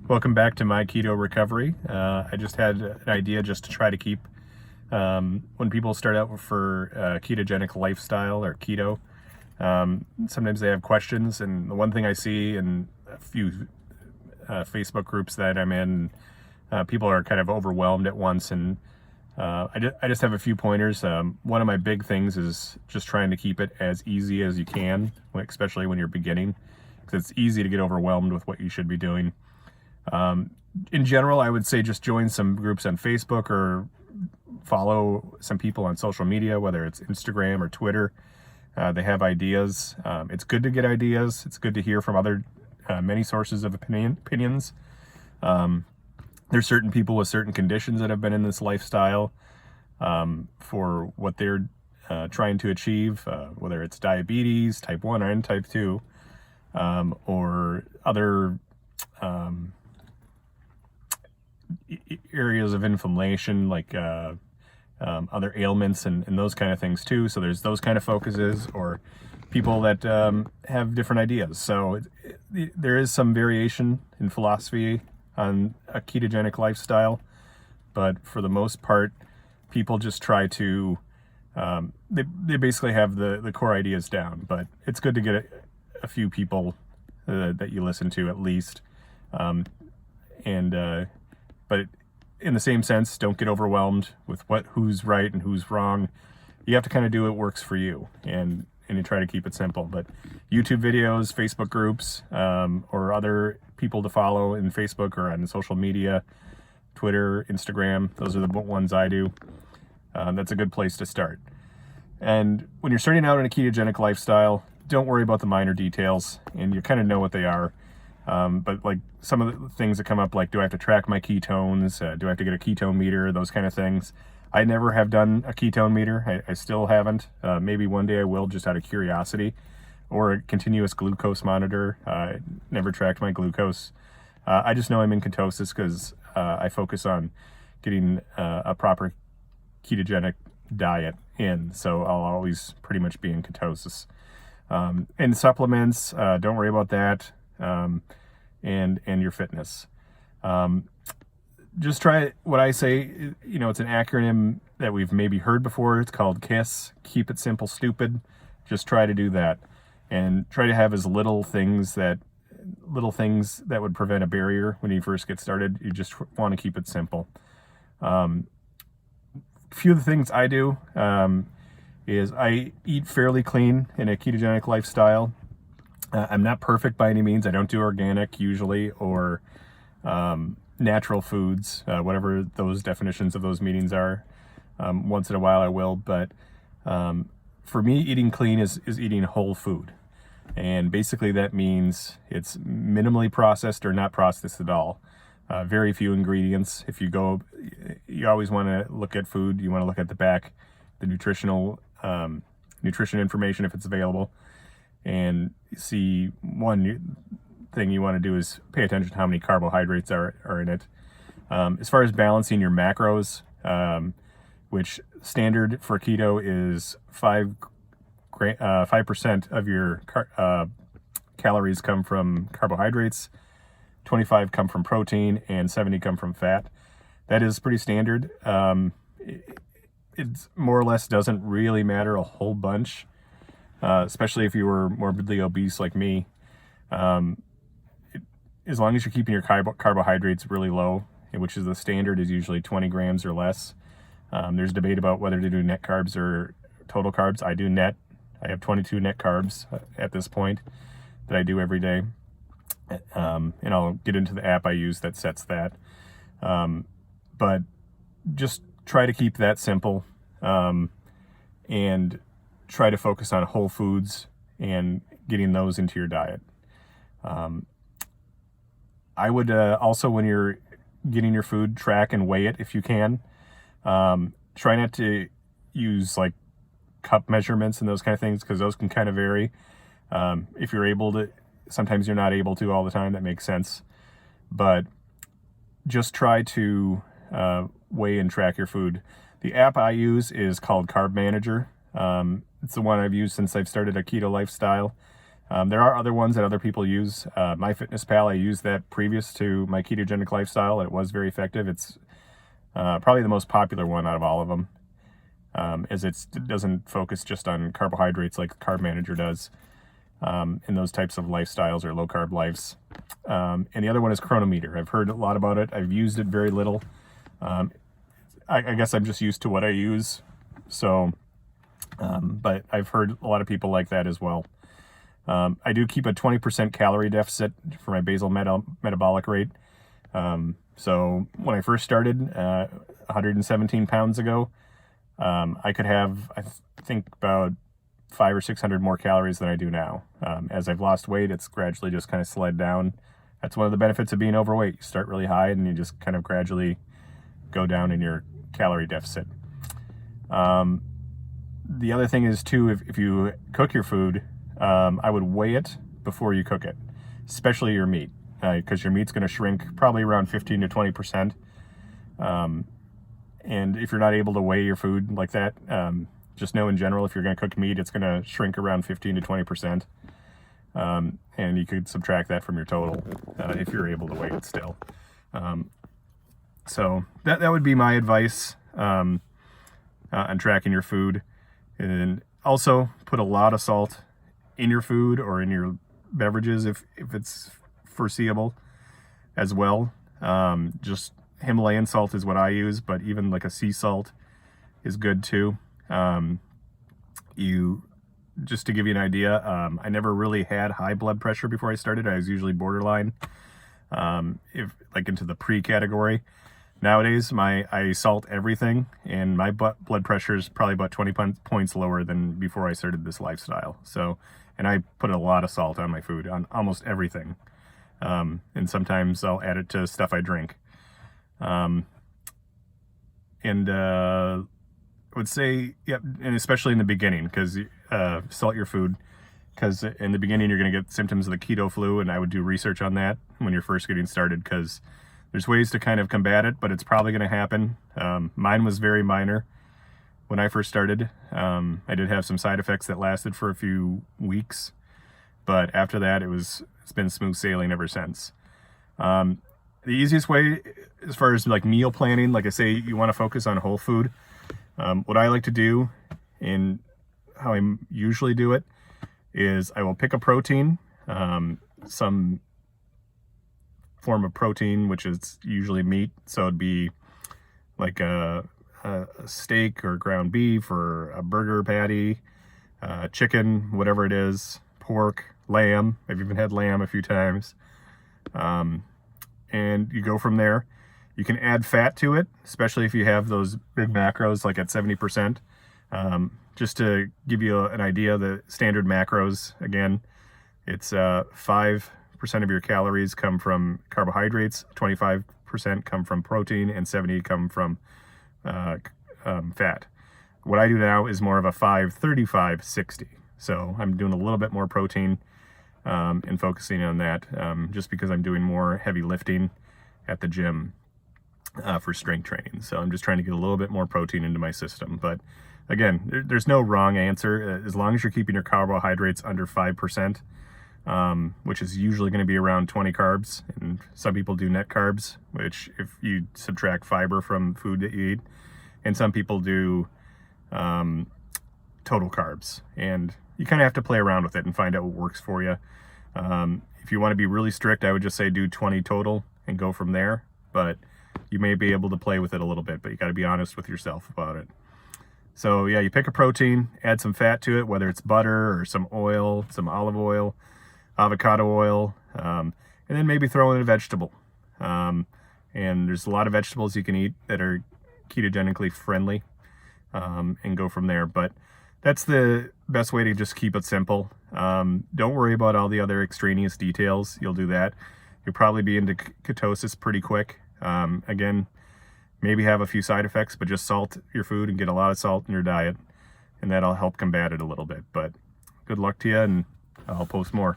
Welcome back to my keto recovery. I just had an idea just to try to keep, when people start out for ketogenic lifestyle or keto, sometimes they have questions. And the one thing I see in a few Facebook groups that I'm in, people are kind of overwhelmed at once. And I just have a few pointers. One of my big things is just trying to keep it as easy as you can, especially when you're beginning, because it's easy to get overwhelmed with what you should be doing. In general, I would say just join some groups on Facebook or follow some people on social media, whether it's Instagram or Twitter. They have ideas. It's good to get ideas. It's good to hear from other many sources of opinions. There's certain people with certain conditions that have been in this lifestyle for what they're trying to achieve, whether it's diabetes, type 1 and type 2, or other areas of inflammation, like other ailments and those kind of things too. So there's those kind of focuses, or people that have different ideas. So there is some variation in philosophy on a ketogenic lifestyle, but for the most part, people just try to they basically have the core ideas down. But it's good to get a few people that you listen to at least. But in the same sense, don't get overwhelmed with who's right and who's wrong. You have to kind of do what works for you, and you try to keep it simple. But YouTube videos, Facebook groups, or other people to follow in Facebook or on social media, Twitter, Instagram, those are the ones I do. That's a good place to start. And when you're starting out in a ketogenic lifestyle, don't worry about the minor details, and you kind of know what they are. But like some of the things that come up, like, do I have to track my ketones? Do I have to get a ketone meter? Those kind of things. I never have done a ketone meter. I still haven't. Maybe one day I will, just out of curiosity, or a continuous glucose monitor. I never tracked my glucose. I just know I'm in ketosis because I focus on getting a proper ketogenic diet in. So I'll always pretty much be in ketosis. And supplements, don't worry about that. And your fitness. Just try what I say. It's an acronym that we've maybe heard before. It's called KISS. Keep it simple, stupid. Just try to do that, and try to have as little things that would prevent a barrier when you first get started. You just want to keep it simple. A few of the things I do is I eat fairly clean in a ketogenic lifestyle. I'm not perfect by any means. I don't do organic usually, or natural foods, whatever those definitions of those meanings are. Once in a while I will, but for me, eating clean is eating whole food. And basically that means it's minimally processed or not processed at all. Very few ingredients. You always want to look at food. You want to look at the back, the nutrition information if it's available. And see, one thing you want to do is pay attention to how many carbohydrates are in it. As far as balancing your macros, which standard for keto is 5% of your calories come from carbohydrates, 25 come from protein, and 70 come from fat. That is pretty standard. It more or less doesn't really matter a whole bunch. Especially if you were morbidly obese like me, as long as you're keeping your carbohydrates really low, which is the standard is usually 20 grams or less. There's debate about whether to do net carbs or total carbs. I do net. I have 22 net carbs at this point that I do every day. And I'll get into the app I use that sets that. But just try to keep that simple, and try to focus on whole foods and getting those into your diet. I would also, when you're getting your food, track and weigh it if you can. Try not to use like cup measurements and those kind of things, because those can kind of vary. If you're able to, sometimes you're not able to all the time. That makes sense. But just try to weigh and track your food. The app I use is called Carb Manager. It's the one I've used since I've started a keto lifestyle. There are other ones that other people use. MyFitnessPal, I used that previous to my ketogenic lifestyle, and it was very effective. It's probably the most popular one out of all of them, as it doesn't focus just on carbohydrates like Carb Manager does in those types of lifestyles or low carb lives. And the other one is Cronometer. I've heard a lot about it. I've used it very little. I guess I'm just used to what I use. So, but I've heard a lot of people like that as well. I do keep a 20% calorie deficit for my basal metabolic rate. So when I first started, 117 pounds ago, I could have, I think, about 500 or 600 more calories than I do now. As I've lost weight, it's gradually just kind of slid down. That's one of the benefits of being overweight. You start really high and you just kind of gradually go down in your calorie deficit. The other thing is too, if you cook your food, I would weigh it before you cook it, especially your meat, because your meat's going to shrink probably around 15 to 20%. And if you're not able to weigh your food like that, just know in general, if you're going to cook meat, it's going to shrink around 15 to 20%. And you could subtract that from your total if you're able to weigh it still. So that would be my advice on tracking your food. And also put a lot of salt in your food or in your beverages if it's foreseeable as well. Just Himalayan salt is what I use, but even like a sea salt is good too. Just to give you an idea, I never really had high blood pressure before I started. I was usually borderline, if like into the pre-category. Nowadays, I salt everything, and my blood pressure is probably about 20 points lower than before I started this lifestyle. So, and I put a lot of salt on my food, on almost everything. And sometimes I'll add it to stuff I drink. I would say, yeah, and especially in the beginning, because salt your food, because in the beginning you're going to get symptoms of the keto flu, and I would do research on that when you're first getting started, because there's ways to kind of combat it, but it's probably going to happen. Mine was very minor when I first started. I did have some side effects that lasted for a few weeks, but after that it's been smooth sailing ever since. The easiest way, as far as like meal planning, like I say, you want to focus on whole food. What I like to do, and how I usually do it, is I will pick a protein, some form of protein, which is usually meat. So it'd be like a steak or ground beef or a burger patty, chicken, whatever it is, pork, lamb. I've even had lamb a few times. And you go from there. You can add fat to it, especially if you have those big macros like at 70%. Just to give you an idea, the standard macros, again, it's 5% of your calories come from carbohydrates, 25% come from protein, and 70% come from fat. What I do now is more of a 5-35-60. So I'm doing a little bit more protein and focusing on that, just because I'm doing more heavy lifting at the gym for strength training. So I'm just trying to get a little bit more protein into my system. But again, there's no wrong answer. As long as you're keeping your carbohydrates under 5%, which is usually going to be around 20 carbs. And some people do net carbs, which if you subtract fiber from food that you eat. And some people do total carbs. And you kind of have to play around with it and find out what works for you. If you want to be really strict, I would just say do 20 total and go from there. But you may be able to play with it a little bit, but you got to be honest with yourself about it. So yeah, you pick a protein, add some fat to it, whether it's butter or some oil, some olive oil, avocado oil, and then maybe throw in a vegetable. And there's a lot of vegetables you can eat that are ketogenically friendly, and go from there. But that's the best way to just keep it simple. Don't worry about all the other extraneous details. You'll do that. You'll probably be into ketosis pretty quick. Again, maybe have a few side effects, but just salt your food and get a lot of salt in your diet, and that'll help combat it a little bit. But good luck to you, and I'll post more.